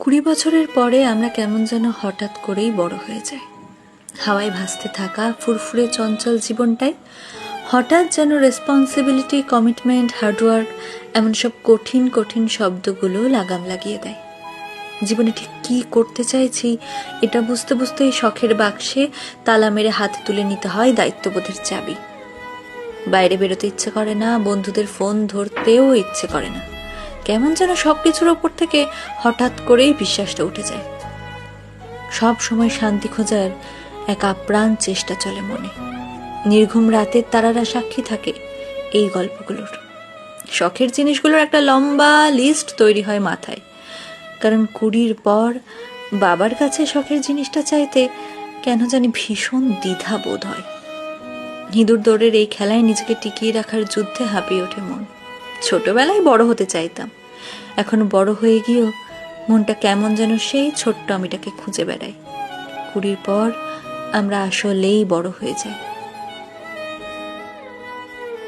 20 বছরের পরে আমরা কেমন যেন হঠাৎ করেই বড় হয়ে যাই। হাওয়ায় ভাসতে থাকা ফুরফুরে চঞ্চল জীবনটাই হঠাৎ যেন রেসপন্সিবিলিটি, কমিটমেন্ট, হার্ডওয়ার্ক এমন সব কঠিন কঠিন শব্দগুলো লাগাম লাগিয়ে দেয়। জীবনে ঠিক কী করতে চাইছি এটা বুঝতে বুঝতেই শখের বাক্সে তালা মেরে হাতে তুলে নিতে হয় দায়িত্ববোধের চাবি। বাইরে বেরোতে ইচ্ছে করে না, বন্ধুদের ফোন ধরতেও ইচ্ছে করে না। কেমন যেন সবকিছুর ওপর থেকে হঠাৎ করেই বিশ্বাসটা উঠে যায়। সব সময় শান্তি খোঁজার এক আপ্রাণ চেষ্টা চলে মনে। নির্ঘুম রাতের তারারা সাক্ষী থাকে এই গল্পগুলোর। শখের জিনিসগুলোর একটা লম্বা লিস্ট তৈরি হয় মাথায়, কারণ 20 পর বাবার কাছে শখের জিনিসটা চাইতে কেন জানি ভীষণ দ্বিধা বোধ হয়। ইঁদুর দৌড়ের এই খেলায় নিজেকে টিকিয়ে রাখার যুদ্ধে হাঁপিয়ে ওঠে মন। ছোটবেলায় বড় হতে চাইতাম, এখন বড় হয়ে গিয়েও মনটা কেমন যেন সেই ছোট্ট আমিটাকে খুঁজে বেড়ায়। 20 পর আমরা আসলেই বড় হয়ে যাই।